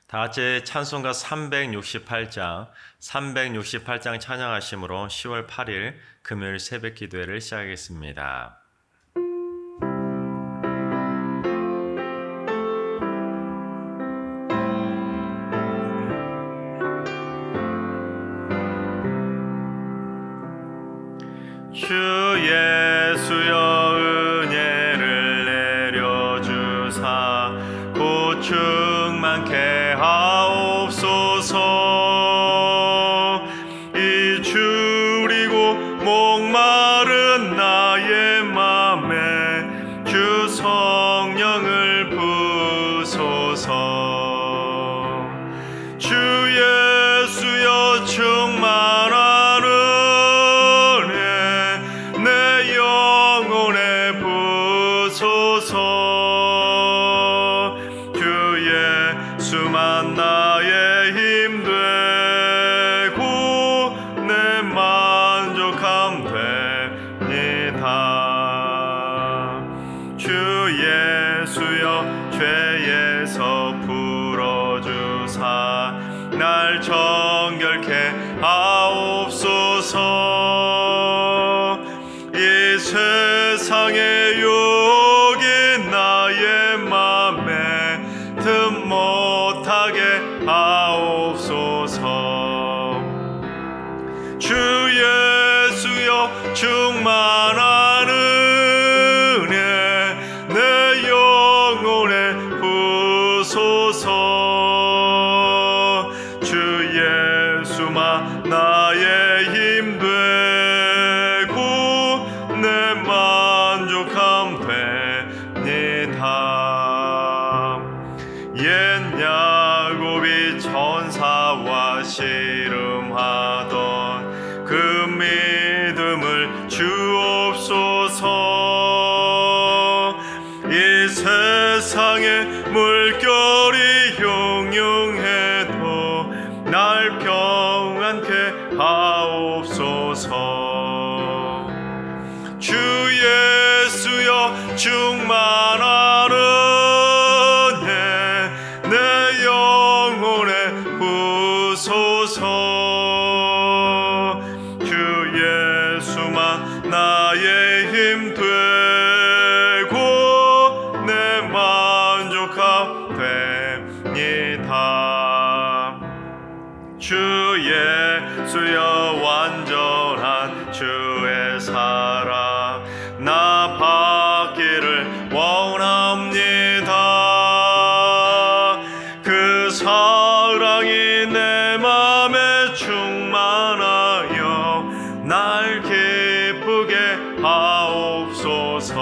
다 같이 찬송가 368장 찬양하심으로 10월 8일 금요일 새벽 기도회를 시작하겠습니다. 주 예수여 은혜를 내려주사 곧 충만케 하옵소서. 이 줄이고 목마른 나의 맘에 주 성령을 부소서. 주 예수여 충만한 주만 나의 힘 되고 내 만족함 됩니다. 주 예수여 죄에서 풀어주사 날 정결케 하옵소서. 이 세상의 욕인 나의 맘에 틈 못하게 하옵소서. 주 예수여 충만한 은혜 내 영혼에 부소서. 주 예수만 나의 힘 되고 내 만족함 됩니다. 옛 야곱이 천사와 씨름하던 그 믿음을 주옵소서. 이 세상에 물결이 흉흉해도 날 평안케 하옵소서. 주 예수여 충만한 내 영혼에 부소서. 주 예수만 나의 힘 되고 내 만족함 됩니다. 주 예수여 완전한 주의 사랑 나 받기를 원합니다. 그 사랑이 내 맘에 충만하여 날 기쁘게 하옵소서.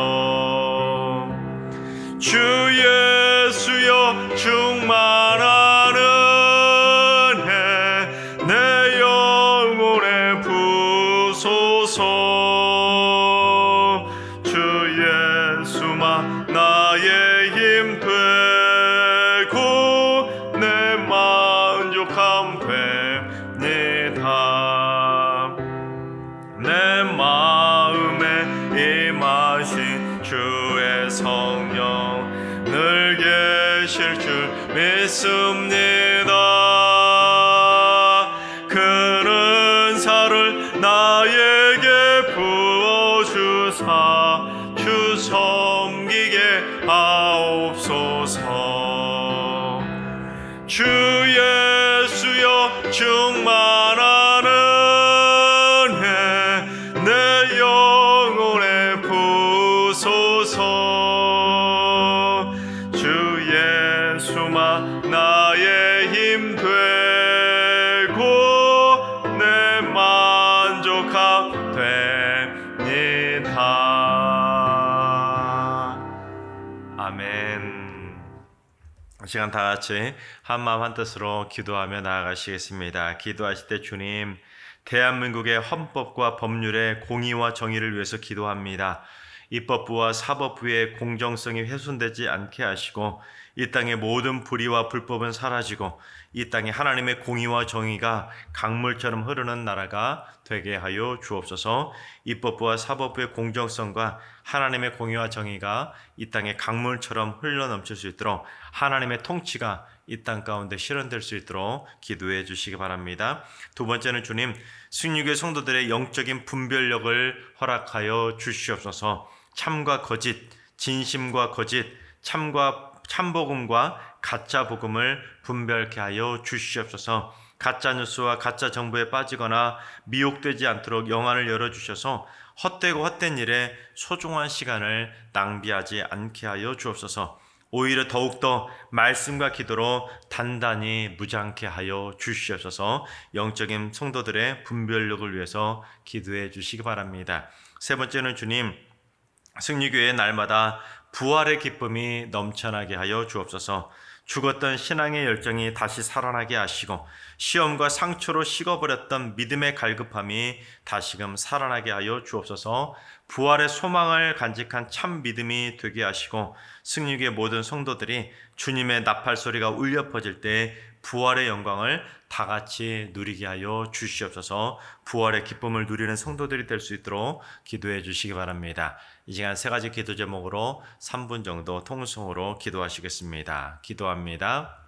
주 예수여 충만한 은혜 내 영혼에 부소서. 주 예수만 나의 힘 되고 내 만족함 됩니다. 내 마음에 임하신 주의 성령 늘 계실 줄 믿습니다. 그 은사를 나에게 부어주사 주 섬기게 하옵소서. 주 예수여 충만한 은혜 내 영혼에 부소서. 주 예수만 나의 힘 되고 내 만족함 됩니다. 아멘. 이 시간 다 같이 한마음 한뜻으로 기도하며 나아가시겠습니다. 기도하실 때 주님, 대한민국의 헌법과 법률의 공의와 정의를 위해서 기도합니다. 입법부와 사법부의 공정성이 훼손되지 않게 하시고 이 땅의 모든 불의와 불법은 사라지고 이 땅에 하나님의 공의와 정의가 강물처럼 흐르는 나라가 되게 하여 주옵소서. 입법부와 사법부의 공정성과 하나님의 공의와 정의가 이 땅에 강물처럼 흘러넘칠 수 있도록 하나님의 통치가 이 땅 가운데 실현될 수 있도록 기도해 주시기 바랍니다. 두 번째는 주님, 승리교회 성도들의 영적인 분별력을 허락하여 주시옵소서. 참과 거짓, 진심과 거짓, 참복음과 가짜 복음을 분별케 하여 주시옵소서. 가짜 뉴스와 가짜 정보에 빠지거나 미혹되지 않도록 영안을 열어주셔서 헛되고 헛된 일에 소중한 시간을 낭비하지 않게 하여 주옵소서. 오히려 더욱더 말씀과 기도로 단단히 무장케 하여 주시옵소서. 영적인 성도들의 분별력을 위해서 기도해 주시기 바랍니다. 세 번째는 주님, 승리교회의 날마다 부활의 기쁨이 넘쳐나게 하여 주옵소서. 죽었던 신앙의 열정이 다시 살아나게 하시고 시험과 상처로 식어버렸던 믿음의 갈급함이 다시금 살아나게 하여 주옵소서. 부활의 소망을 간직한 참 믿음이 되게 하시고 승리교회 모든 성도들이 주님의 나팔 소리가 울려 퍼질 때 부활의 영광을 다 같이 누리게 하여 주시옵소서. 부활의 기쁨을 누리는 성도들이 될 수 있도록 기도해 주시기 바랍니다. 이 시간 세 가지 기도 제목으로 3분 정도 통성으로 기도하시겠습니다. 기도합니다.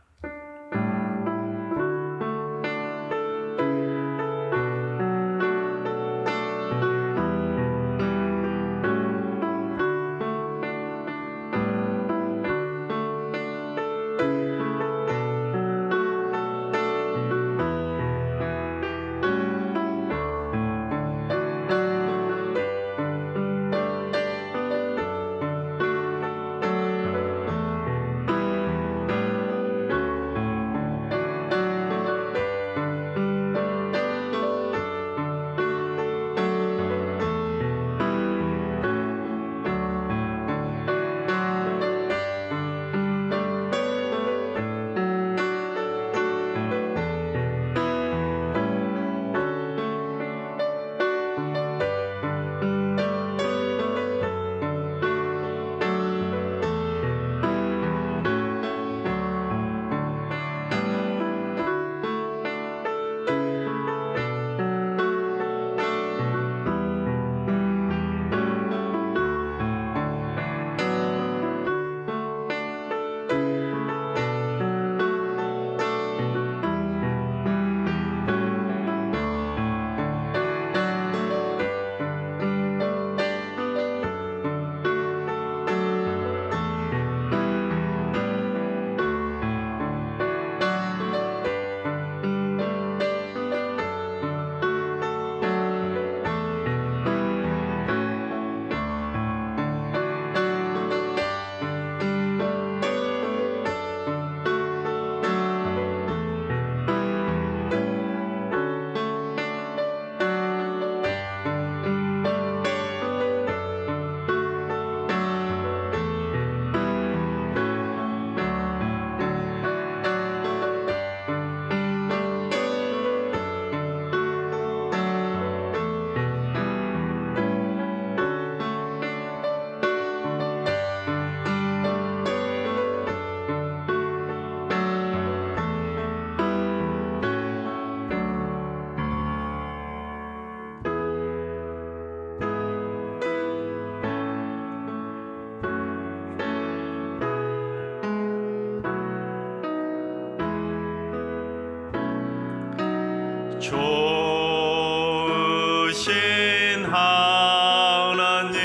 좋으신 하나님,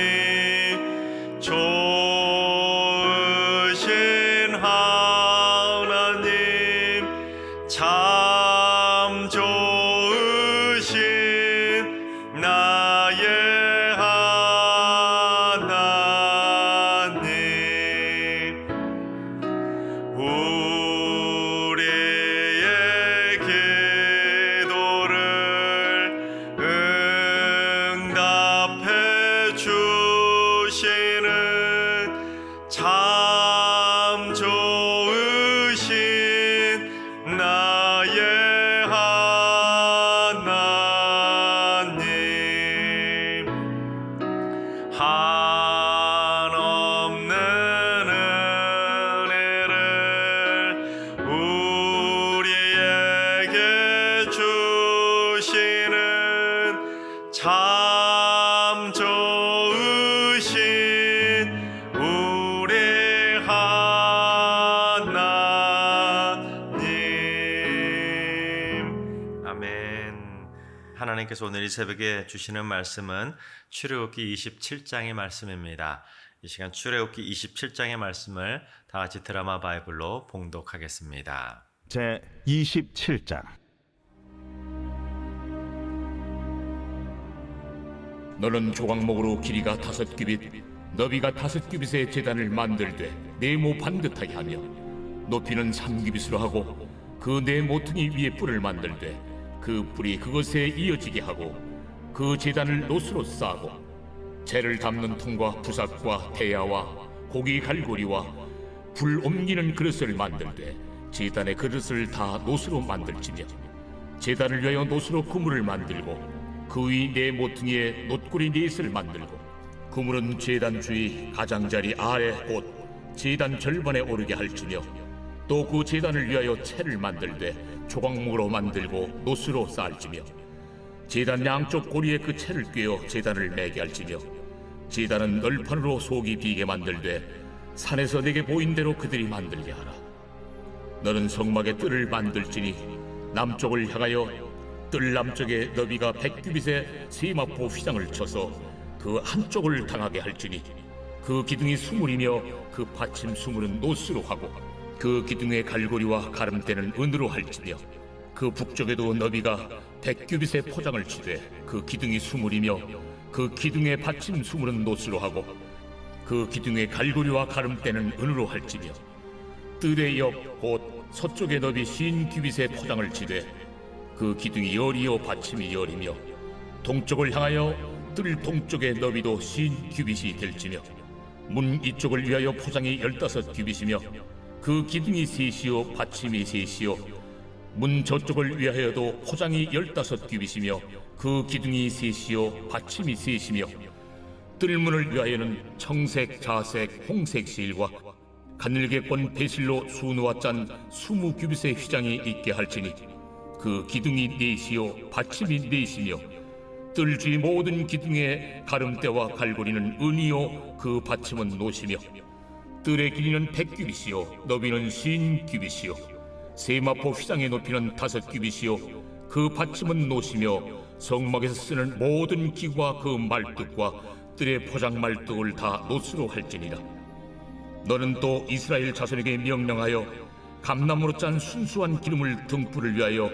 좋으신 하나님, 참 좋으신 나의 하나님, 우리의 기도를 하나님께서 오늘 이 새벽에 주시는 말씀은 출애굽기 27장의 말씀입니다. 이 시간 출애굽기 27장의 말씀을 다 같이 드라마 바이블로 봉독하겠습니다. 제 27장. 너는 조각목으로 길이가 5규빗, 너비가 5규빗의 제단을 만들되 네모 반듯하게 하며 높이는 3규빗으로 하고 그 네 모퉁이 위에 뿔을 만들되 그 뿔이 그것에 이어지게 하고 그 제단을 노수로 싸고 재를 담는 통과 부삭과 대야와 고기 갈고리와 불 옮기는 그릇을 만들되 제단의 그릇을 다 노수로 만들지며 제단을 위하여 노수로 그물을 만들고 그 위 네 모퉁이에 놋구리 넷을 만들고 그물은 제단 주위 가장자리 아래 곧 제단 절반에 오르게 할지며 또 그 제단을 위하여 채를 만들되 조각목으로 만들고 노수로 쌓을지며 제단 양쪽 고리에 그 채를 꿰어 제단을 매게 할지며 제단은 널판으로 속이 비게 만들되 산에서 내게 보인 대로 그들이 만들게 하라. 너는 성막의 뜰을 만들지니 남쪽을 향하여 뜰 남쪽에 너비가 100규빗의 세마포 휘장을 쳐서 그 한쪽을 당하게 할지니 그 기둥이 수물이며 그 받침 수물은 노수로 하고 그 기둥의 갈고리와 가름대는 은으로 할지며 그 북쪽에도 너비가 100규빗의 포장을 치되 그 기둥이 수물이며 그 기둥의 받침 수물은 노수로 하고 그 기둥의 갈고리와 가름대는 은으로 할지며 뜰의 옆 곧 서쪽에 너비 50규빗의 포장을 치되 그 기둥이 열이요 받침이 열이며 동쪽을 향하여 뜰 동쪽의 너비도 50규빗이 될지며 문 이쪽을 위하여 포장이 15규빗이며 그 기둥이 셋이요 받침이 셋이요 문 저쪽을 위하여도 포장이 15규빗이며 그 기둥이 셋이요 받침이 셋이며 뜰문을 위하여는 청색, 자색, 홍색 실과 가늘게 꼰 배실로 수놓아 짠 20규빗의 휘장이 있게 할지니 그 기둥이 넷이요 받침이 넷이며 뜰 주위 모든 기둥의 가름대와 갈고리는 은이요 그 받침은 노시며 뜰의 길이는 100규빗이요 너비는 50규빗이요 세마포 휘장의 높이는 5규빗이요 그 받침은 노시며 성막에서 쓰는 모든 기구와 그 말뚝과 뜰의 포장 말뚝을 다 노수로 할지니라. 너는 또 이스라엘 자손에게 명령하여 감나무로 짠 순수한 기름을 등불을 위하여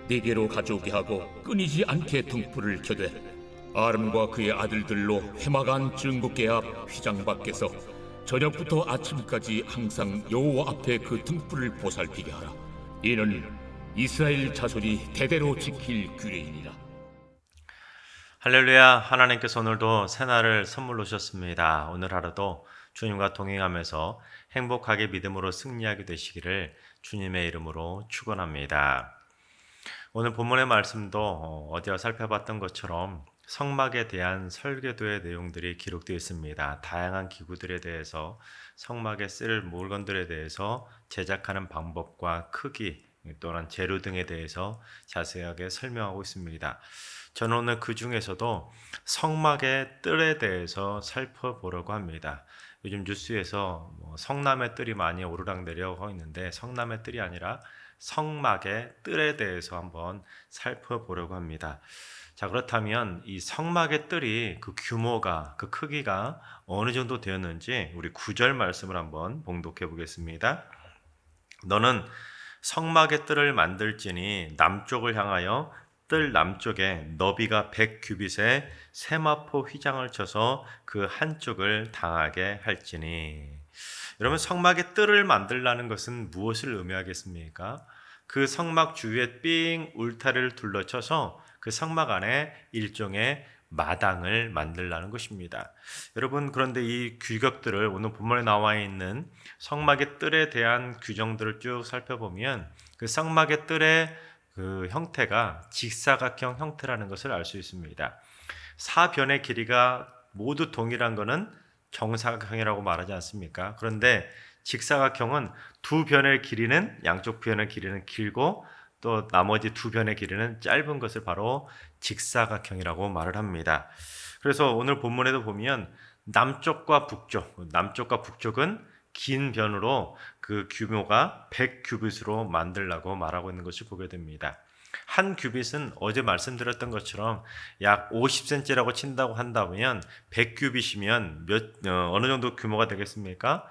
네게로 가져오게 하고 끊이지 않게 등불을 켜되 아름과 그의 아들들로 회막안 증거궤 앞 휘장 밖에서 저녁부터 아침까지 항상 여호와 앞에 그 등불을 보살피게 하라. 이는 이스라엘 자손이 대대로 지킬 규례이니라. 할렐루야. 하나님께서 오늘도 새날을 선물로 주셨습니다. 오늘 하루도 주님과 동행하면서 행복하게 믿음으로 승리하게 되시기를 주님의 이름으로 축원합니다. 오늘 본문의 말씀도 어디와 살펴봤던 것처럼 성막에 대한 설계도의 내용들이 기록되어 있습니다. 다양한 기구들에 대해서 성막에 쓸 물건들에 대해서 제작하는 방법과 크기 또는 재료 등에 대해서 자세하게 설명하고 있습니다. 저는 오늘 그 중에서도 성막의 뜰에 대해서 살펴보려고 합니다. 요즘 뉴스에서 성남의 뜰이 많이 오르락내리락 있는데 성남의 뜰이 아니라 성막의 뜰에 대해서 한번 살펴보려고 합니다. 자, 그렇다면 이 성막의 뜰이 그 규모가, 그 크기가 어느 정도 되었는지 우리 9절 말씀을 한번 봉독해 보겠습니다. 너는 성막의 뜰을 만들지니 남쪽을 향하여 뜰 남쪽에 너비가 100규빗의 세마포 휘장을 쳐서 그 한쪽을 당하게 할지니. 여러분, 성막의 뜰을 만들라는 것은 무엇을 의미하겠습니까? 그 성막 주위에 삥 울타리를 둘러쳐서 그 성막 안에 일종의 마당을 만들라는 것입니다. 여러분, 그런데 이 규격들을 오늘 본문에 나와 있는 성막의 뜰에 대한 규정들을 쭉 살펴보면 그 성막의 뜰의 그 형태가 직사각형 형태라는 것을 알 수 있습니다. 사변의 길이가 모두 동일한 것은 정사각형이라고 말하지 않습니까? 그런데 직사각형은 두 변의 길이는, 양쪽 변의 길이는 길고 또 나머지 두 변의 길이는 짧은 것을 바로 직사각형이라고 말을 합니다. 그래서 오늘 본문에도 보면 남쪽과 북쪽은 긴 변으로 그 규모가 100규빗으로 만들라고 말하고 있는 것을 보게 됩니다. 한 규빗은 어제 말씀드렸던 것처럼 약 50cm라고 친다고 한다면 100규빗이면 어느 정도 규모가 되겠습니까?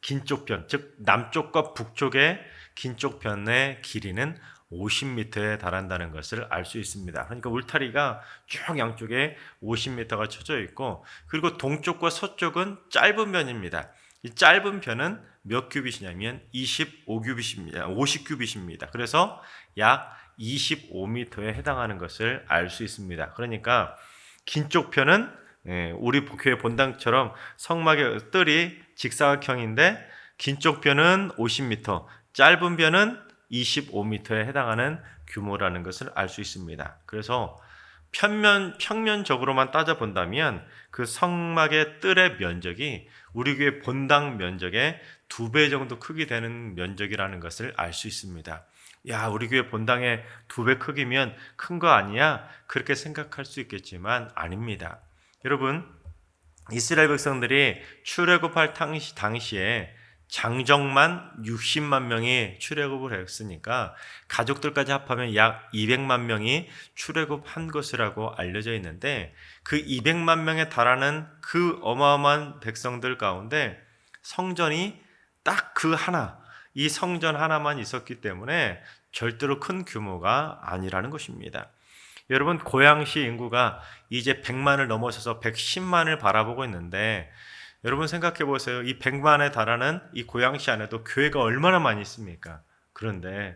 긴 쪽 편, 즉 남쪽과 북쪽의 긴 쪽 편의 길이는 50m에 달한다는 것을 알 수 있습니다. 그러니까 울타리가 쭉 양쪽에 50m가 쳐져 있고, 그리고 동쪽과 서쪽은 짧은 편입니다. 이 짧은 편은 몇 규빗이냐면 25규빗입니다. 50규빗입니다. 그래서 약 25m에 해당하는 것을 알 수 있습니다. 그러니까 긴 쪽 편은 우리 교회 본당처럼 성막의 뜰이 직사각형인데 긴 쪽 편은 50m, 짧은 편은 25m에 해당하는 규모라는 것을 알 수 있습니다. 그래서 평면적으로만 따져본다면 그 성막의 뜰의 면적이 우리 교회 본당 면적의 2배 정도 크기 되는 면적이라는 것을 알 수 있습니다. 야, 우리 교회 본당의 2배 크기면 큰 거 아니야? 그렇게 생각할 수 있겠지만 아닙니다. 여러분, 이스라엘 백성들이 출애굽할 당시에 장정만 60만 명이 출애굽을 했으니까 가족들까지 합하면 약 200만 명이 출애굽한 것이라고 알려져 있는데, 그 200만 명에 달하는 그 어마어마한 백성들 가운데 성전이 딱 그 하나, 이 성전 하나만 있었기 때문에 절대로 큰 규모가 아니라는 것입니다. 여러분, 고양시 인구가 이제 100만을 넘어서서 110만을 바라보고 있는데, 여러분 생각해 보세요. 이 100만에 달하는 이 고양시 안에도 교회가 얼마나 많이 있습니까? 그런데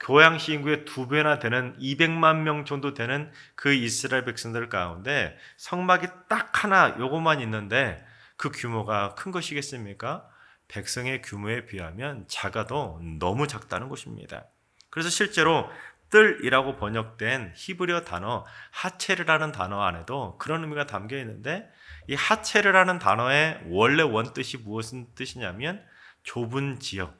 고양시 인구의 2배나 되는 200만 명 정도 되는 그 이스라엘 백성들 가운데 성막이 딱 하나 요것만 있는데 그 규모가 큰 것이겠습니까? 백성의 규모에 비하면 작아도 너무 작다는 것입니다. 그래서 실제로 뜰이라고 번역된 히브리어 단어 하체르라는 단어 안에도 그런 의미가 담겨 있는데, 이 하체르라는 단어의 원래 원뜻이 무슨 뜻이냐면 좁은 지역,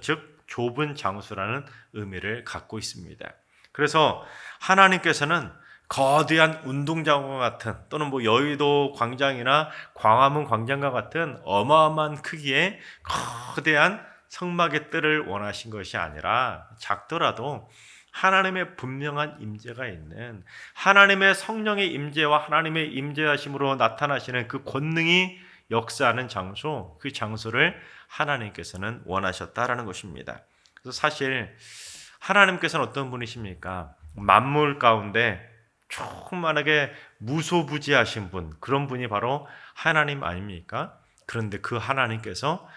즉 좁은 장소라는 의미를 갖고 있습니다. 그래서 하나님께서는 거대한 운동장과 같은, 또는 여의도 광장이나 광화문 광장과 같은 어마어마한 크기의 거대한 성막의 뜰을 원하신 것이 아니라 작더라도 하나님의 분명한 임재가 있는, 하나님의 성령의 임재와 하나님의 임재하심으로 나타나시는 그 권능이 역사하는 장소, 그 장소를 하나님께서는 원하셨다라는 것입니다. 그래서 사실 하나님께서는 어떤 분이십니까? 만물 가운데 충만하게 무소부지하신 분, 그런 분이 바로 하나님 아닙니까? 그런데 그 하나님께서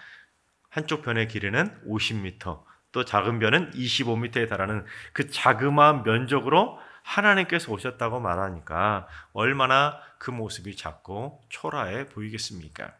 한쪽 편의 길이는 50m, 또 작은 변은 25m에 달하는 그 자그마한 면적으로 하나님께서 오셨다고 말하니까 얼마나 그 모습이 작고 초라해 보이겠습니까?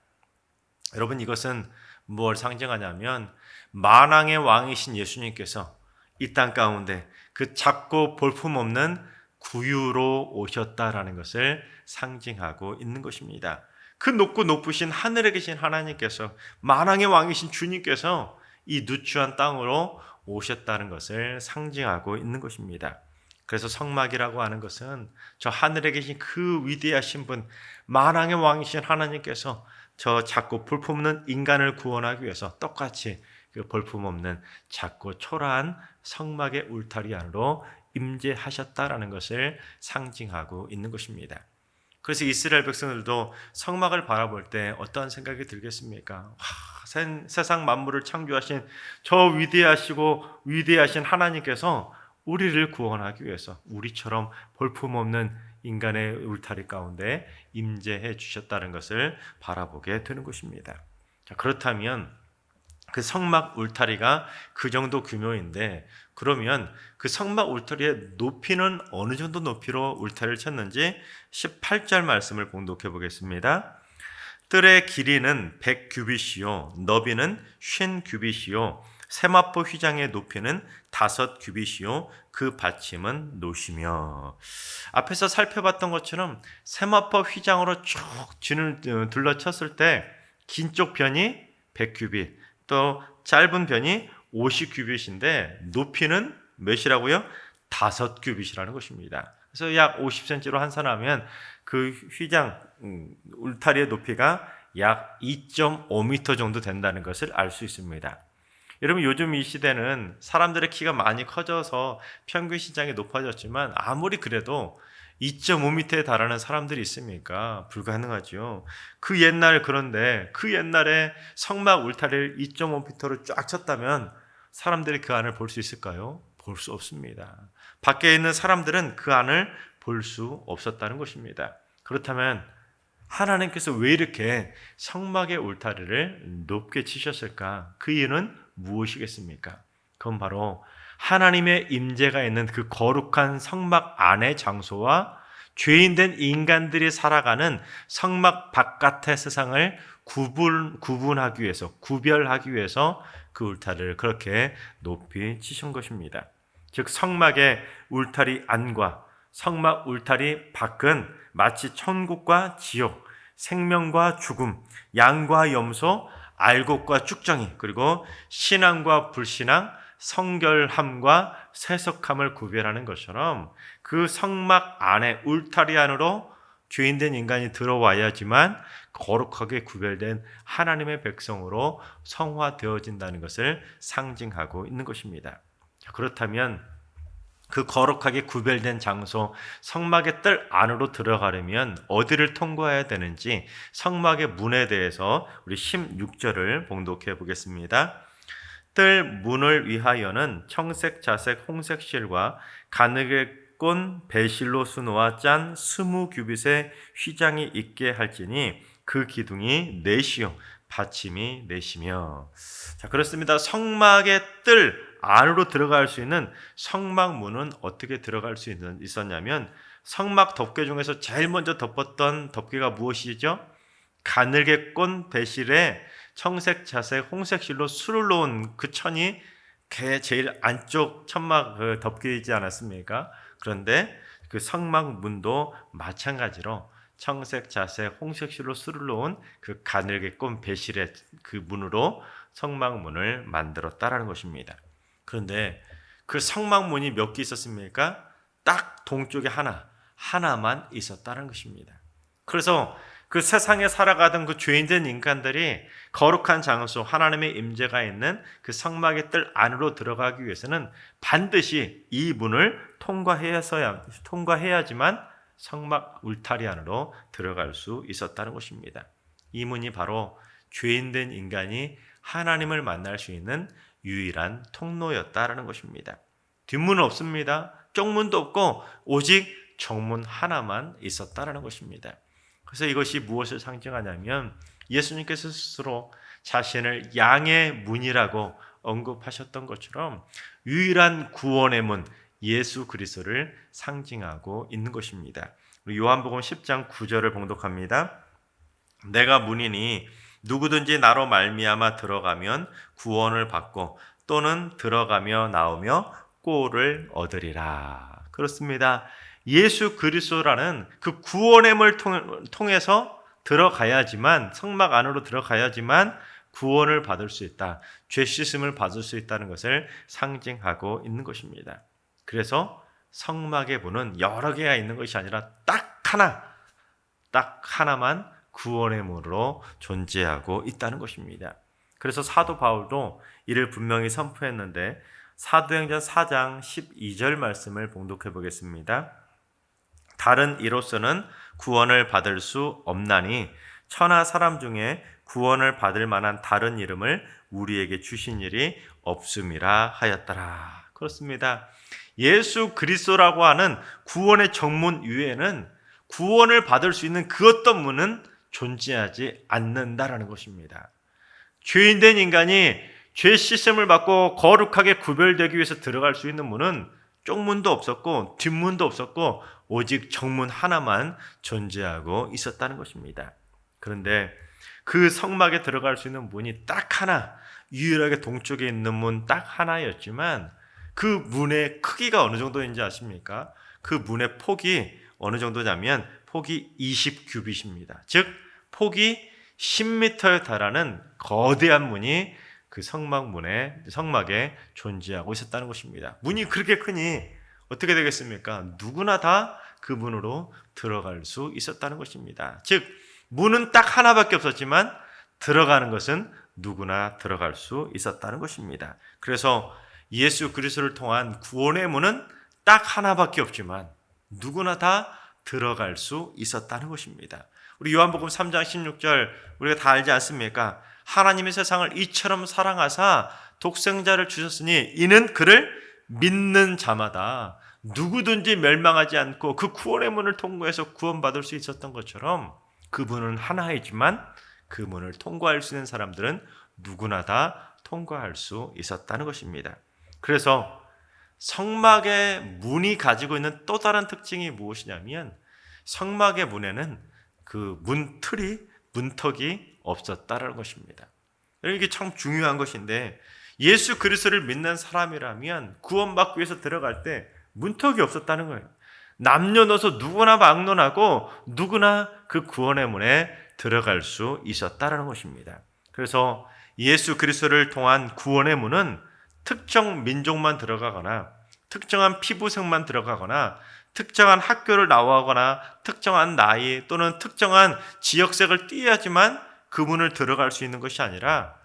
여러분, 이것은 무엇을 상징하냐면 만왕의 왕이신 예수님께서 이 땅 가운데 그 작고 볼품없는 구유로 오셨다라는 것을 상징하고 있는 것입니다. 그 높고 높으신 하늘에 계신 하나님께서, 만왕의 왕이신 주님께서 이 누추한 땅으로 오셨다는 것을 상징하고 있는 것입니다. 그래서 성막이라고 하는 것은 저 하늘에 계신 그 위대하신 분, 만왕의 왕이신 하나님께서 저 작고 볼품없는 인간을 구원하기 위해서 똑같이 그 볼품없는 작고 초라한 성막의 울타리 안으로 임재하셨다라는 것을 상징하고 있는 것입니다. 그래서 이스라엘 백성들도 성막을 바라볼 때 어떠한 생각이 들겠습니까? 세상 만물을 창조하신 저 위대하시고 위대하신 하나님께서 우리를 구원하기 위해서 우리처럼 볼품없는 인간의 울타리 가운데 임재해 주셨다는 것을 바라보게 되는 것입니다. 자, 그렇다면 그 성막 울타리가 그 정도 규모인데, 그러면 그 성막 울타리의 높이는 어느 정도 높이로 울타리를 쳤는지 18절 말씀을 봉독해 보겠습니다. 뜰의 길이는 100규빗이요 너비는 50규빗이요 세마포 휘장의 높이는 5규빗이요 그 받침은 노시며. 앞에서 살펴봤던 것처럼 세마포 휘장으로 쭉 진을 둘러쳤을 때 긴 쪽 편이 100규빗, 또 짧은 편이 50규빗인데 높이는 몇이라고요? 5규빗이라는 것입니다. 그래서 약 50cm로 환산하면 그 휘장 울타리의 높이가 약 2.5m 정도 된다는 것을 알 수 있습니다. 여러분 요즘 이 시대는 사람들의 키가 많이 커져서 평균 신장이 높아졌지만 아무리 그래도 2.5m에 달하는 사람들이 있습니까? 불가능하죠. 그런데 그 옛날에 성막 울타리를 2.5m로 쫙 쳤다면 사람들이 그 안을 볼 수 있을까요? 볼 수 없습니다. 밖에 있는 사람들은 그 안을 볼 수 없었다는 것입니다. 그렇다면 하나님께서 왜 이렇게 성막의 울타리를 높게 치셨을까? 그 이유는 무엇이겠습니까? 그건 바로 하나님의 임재가 있는 그 거룩한 성막 안의 장소와 죄인된 인간들이 살아가는 성막 바깥의 세상을 구분하기 위해서, 구별하기 위해서 그 울타리를 그렇게 높이 치신 것입니다. 즉 성막의 울타리 안과 성막 울타리 밖은 마치 천국과 지옥, 생명과 죽음, 양과 염소, 알곡과 쭉정이, 그리고 신앙과 불신앙, 성결함과 세속함을 구별하는 것처럼 그 성막 안에 울타리 안으로 죄인된 인간이 들어와야지만 거룩하게 구별된 하나님의 백성으로 성화되어진다는 것을 상징하고 있는 것입니다. 그렇다면 그 거룩하게 구별된 장소, 성막의 뜰 안으로 들어가려면 어디를 통과해야 되는지 성막의 문에 대해서 우리 16절을 봉독해 보겠습니다. 뜰 문을 위하여는 청색, 자색, 홍색 실과 가늘게 꼰 배실로 수놓아 짠 20규빗의 휘장이 있게 할지니 그 기둥이 넷이요 받침이 넷이며. 자, 그렇습니다. 성막의 뜰 안으로 들어갈 수 있는 성막문은 어떻게 들어갈 수 있었냐면 성막 덮개 중에서 제일 먼저 덮었던 덮개가 무엇이죠? 가늘게 꼰 배실에 청색, 자색, 홍색 실로 술을 놓은 그 천이 제일 안쪽 천막 덮개이지 않았습니까? 그런데 그 성막 문도 마찬가지로 청색, 자색, 홍색 실로 술을 놓은 그 가늘게 꼰 배실의 그 문으로 성막문을 만들었다라는 것입니다. 그런데 그 성막문이 몇 개 있었습니까? 딱 동쪽에 하나만 있었다는 것입니다. 그래서 그 세상에 살아가던 그 죄인된 인간들이 거룩한 장소, 하나님의 임재가 있는 그 성막의 뜰 안으로 들어가기 위해서는 반드시 이 문을 통과해야지만 성막 울타리 안으로 들어갈 수 있었다는 것입니다. 이 문이 바로 죄인된 인간이 하나님을 만날 수 있는 유일한 통로였다라는 것입니다. 뒷문은 없습니다. 쪽문도 없고 오직 정문 하나만 있었다라는 것입니다. 그래서 이것이 무엇을 상징하냐면 예수님께서 스스로 자신을 양의 문이라고 언급하셨던 것처럼 유일한 구원의 문 예수 그리스도를 상징하고 있는 것입니다. 요한복음 10장 9절을 봉독합니다. 내가 문이니 누구든지 나로 말미암아 들어가면 구원을 받고 또는 들어가며 나오며 꼴을 얻으리라. 그렇습니다. 예수 그리스도라는 그 구원의 문을 통해서 들어가야지만, 성막 안으로 들어가야지만 구원을 받을 수 있다. 죄 씻음을 받을 수 있다는 것을 상징하고 있는 것입니다. 그래서 성막의 문은 여러 개가 있는 것이 아니라 딱 하나만 구원의 문으로 존재하고 있다는 것입니다. 그래서 사도 바울도 이를 분명히 선포했는데 사도행전 4장 12절 말씀을 봉독해 보겠습니다. 다른 이로서는 구원을 받을 수 없나니 천하 사람 중에 구원을 받을 만한 다른 이름을 우리에게 주신 일이 없음이라 하였더라. 그렇습니다. 예수 그리스도라고 하는 구원의 정문 위에는 구원을 받을 수 있는 그 어떤 문은 존재하지 않는다라는 것입니다. 죄인된 인간이 죄 씻음을 받고 거룩하게 구별되기 위해서 들어갈 수 있는 문은 쪽문도 없었고 뒷문도 없었고 오직 정문 하나만 존재하고 있었다는 것입니다. 그런데 그 성막에 들어갈 수 있는 문이 딱 하나, 유일하게 동쪽에 있는 문 딱 하나였지만 그 문의 크기가 어느 정도인지 아십니까? 그 문의 폭이 어느 정도냐면 폭이 20규빗입니다. 즉 폭이 10m에 달하는 거대한 문이 그 성막에 존재하고 있었다는 것입니다. 문이 그렇게 크니 어떻게 되겠습니까? 누구나 다 그 문으로 들어갈 수 있었다는 것입니다. 즉 문은 딱 하나밖에 없었지만 들어가는 것은 누구나 들어갈 수 있었다는 것입니다. 그래서 예수 그리스도를 통한 구원의 문은 딱 하나밖에 없지만 누구나 다 들어갈 수 있었다는 것입니다. 우리 요한복음 3장 16절 우리가 다 알지 않습니까? 하나님의 세상을 이처럼 사랑하사 독생자를 주셨으니 이는 그를 믿는 자마다 누구든지 멸망하지 않고 그 구원의 문을 통과해서 구원받을 수 있었던 것처럼 그분은 하나이지만 그 문을 통과할 수 있는 사람들은 누구나 다 통과할 수 있었다는 것입니다. 그래서 성막의 문이 가지고 있는 또 다른 특징이 무엇이냐면 성막의 문에는 그 문턱이 없었다는 것입니다. 이게 참 중요한 것인데 예수 그리스도를 믿는 사람이라면 구원받기 위해서 들어갈 때 문턱이 없었다는 거예요. 남녀노소 누구나 막론하고 누구나 그 구원의 문에 들어갈 수 있었다는 것입니다. 그래서 예수 그리스도를 통한 구원의 문은 특정 민족만 들어가거나 특정한 피부색만 들어가거나 특정한 학교를 나오거나 특정한 나이 또는 특정한 지역색을 띠야지만 그 문을 들어갈 수 있는 것이 아니라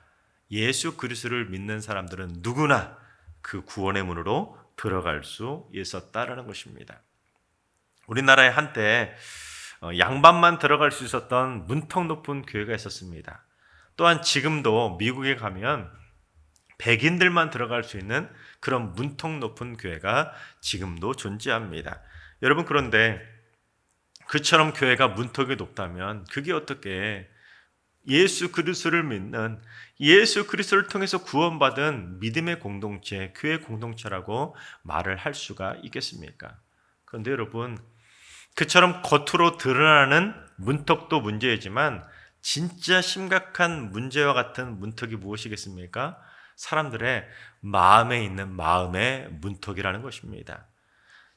예수 그리스도를 믿는 사람들은 누구나 그 구원의 문으로 들어갈 수 있었다라는 것입니다. 우리나라에 한때 양반만 들어갈 수 있었던 문턱 높은 교회가 있었습니다. 또한 지금도 미국에 가면 백인들만 들어갈 수 있는 그런 문턱 높은 교회가 지금도 존재합니다. 여러분, 그런데 그처럼 교회가 문턱이 높다면 그게 어떻게 예수 그리스도를 믿는 예수 그리스도를 통해서 구원받은 믿음의 공동체, 교회 공동체라고 말을 할 수가 있겠습니까? 그런데 여러분, 그처럼 겉으로 드러나는 문턱도 문제이지만 진짜 심각한 문제와 같은 문턱이 무엇이겠습니까? 사람들의 마음에 있는 마음의 문턱이라는 것입니다.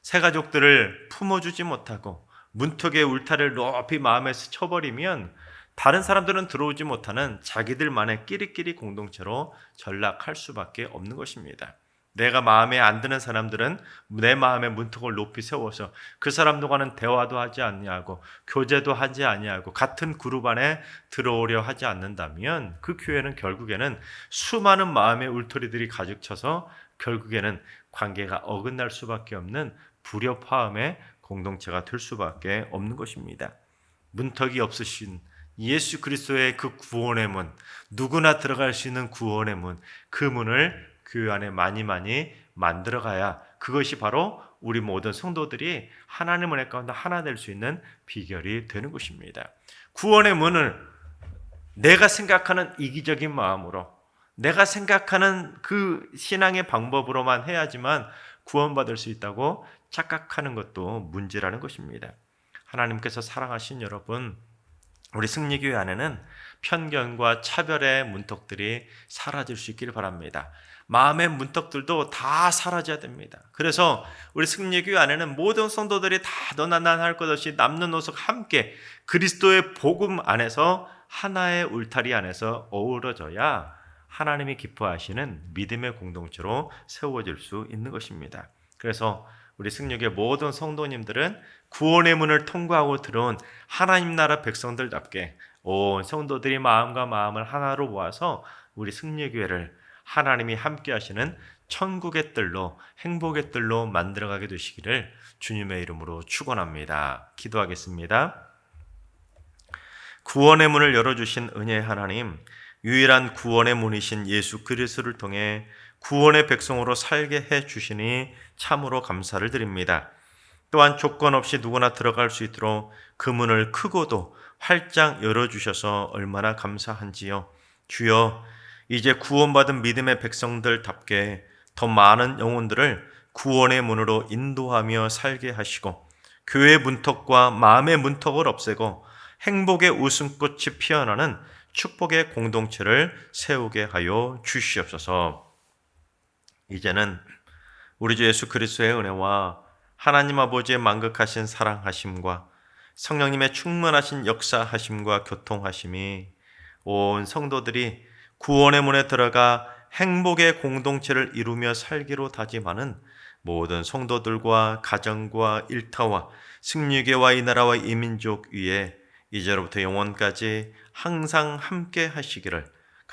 새 가족들을 품어주지 못하고 문턱의 울타리를 높이 마음에 쳐버리면 다른 사람들은 들어오지 못하는 자기들만의 끼리끼리 공동체로 전락할 수밖에 없는 것입니다. 내가 마음에 안 드는 사람들은 내 마음의 문턱을 높이 세워서 그 사람들과는 대화도 하지 아니하고 교제도 하지 아니하고 같은 그룹 안에 들어오려 하지 않는다면 그 교회는 결국에는 수많은 마음의 울타리들이 가득 차서 결국에는 관계가 어긋날 수밖에 없는 불협화음의 공동체가 될 수밖에 없는 것입니다. 문턱이 없으신 예수 그리스도의 그 구원의 문, 누구나 들어갈 수 있는 구원의 문, 그 문을 교회 안에 많이 만들어가야 그것이 바로 우리 모든 성도들이 하나님의 은혜 가운데 하나 될 수 있는 비결이 되는 것입니다. 구원의 문을 내가 생각하는 이기적인 마음으로, 내가 생각하는 그 신앙의 방법으로만 해야지만 구원받을 수 있다고 착각하는 것도 문제라는 것입니다. 하나님께서 사랑하신 여러분, 우리 승리교회 안에는 편견과 차별의 문턱들이 사라질 수 있기를 바랍니다. 마음의 문턱들도 다 사라져야 됩니다. 그래서 우리 승리교회 안에는 모든 성도들이 다 너나나할 것 없이 남녀노소 함께 그리스도의 복음 안에서 하나의 울타리 안에서 어우러져야 하나님이 기뻐하시는 믿음의 공동체로 세워질 수 있는 것입니다. 그래서 우리 승리교회 모든 성도님들은 구원의 문을 통과하고 들어온 하나님 나라 백성들답게 온 성도들이 마음과 마음을 하나로 모아서 우리 승리교회를 하나님이 함께 하시는 천국의 뜰로, 행복의 뜰로 만들어가게 되시기를 주님의 이름으로 축원합니다. 기도하겠습니다. 구원의 문을 열어주신 은혜의 하나님, 유일한 구원의 문이신 예수 그리스도를 통해 구원의 백성으로 살게 해주시니 참으로 감사를 드립니다. 또한 조건 없이 누구나 들어갈 수 있도록 그 문을 크고도 활짝 열어주셔서 얼마나 감사한지요. 주여, 이제 구원받은 믿음의 백성들답게 더 많은 영혼들을 구원의 문으로 인도하며 살게 하시고 교회의 문턱과 마음의 문턱을 없애고 행복의 웃음꽃이 피어나는 축복의 공동체를 세우게 하여 주시옵소서. 이제는 우리 주 예수 그리스도의 은혜와 하나님 아버지의 만극하신 사랑하심과 성령님의 충만하신 역사하심과 교통하심이 온 성도들이 구원의 문에 들어가 행복의 공동체를 이루며 살기로 다짐하는 모든 성도들과 가정과 일터와 승리교회와 이 나라와 이 민족 위에 이제로부터 영원까지 항상 함께 하시기를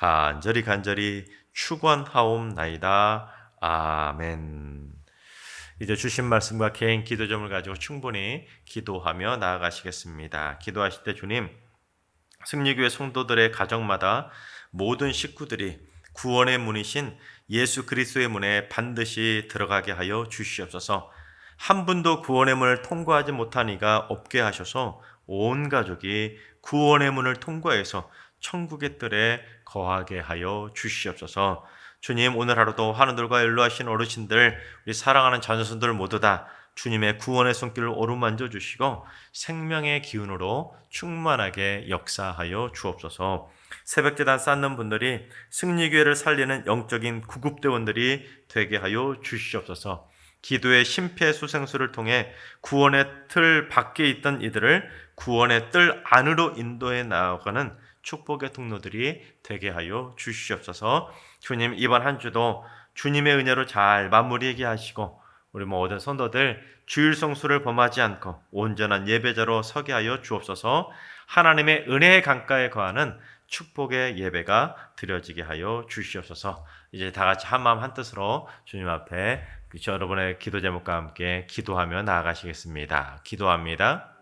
간절히 축원하옵나이다. 아멘. 이제 주신 말씀과 개인 기도점을 가지고 충분히 기도하며 나아가시겠습니다. 기도하실 때 주님, 승리교회 성도들의 가정마다 모든 식구들이 구원의 문이신 예수 그리스도의 문에 반드시 들어가게 하여 주시옵소서. 한 분도 구원의 문을 통과하지 못한 이가 없게 하셔서 온 가족이 구원의 문을 통과해서 천국의 뜰에 거하게 하여 주시옵소서. 주님, 오늘 하루도 하늘들과 연로하신 어르신들, 우리 사랑하는 자녀손들 모두 다 주님의 구원의 손길을 오르만져 주시고 생명의 기운으로 충만하게 역사하여 주옵소서. 새벽제단 쌓는 분들이 승리교회를 살리는 영적인 구급대원들이 되게 하여 주시옵소서. 기도의 심폐소생술을 통해 구원의 틀 밖에 있던 이들을 구원의 뜰 안으로 인도해 나아가는 축복의 통로들이 되게 하여 주시옵소서. 주님, 이번 한 주도 주님의 은혜로 잘 마무리하게 하시고 우리 모든 성도들 주일 성수를 범하지 않고 온전한 예배자로 서게 하여 주옵소서. 하나님의 은혜의 강가에 거하는 축복의 예배가 드려지게 하여 주시옵소서. 이제 다 같이 한마음 한뜻으로 주님 앞에 여러분의 기도 제목과 함께 기도하며 나아가시겠습니다. 기도합니다.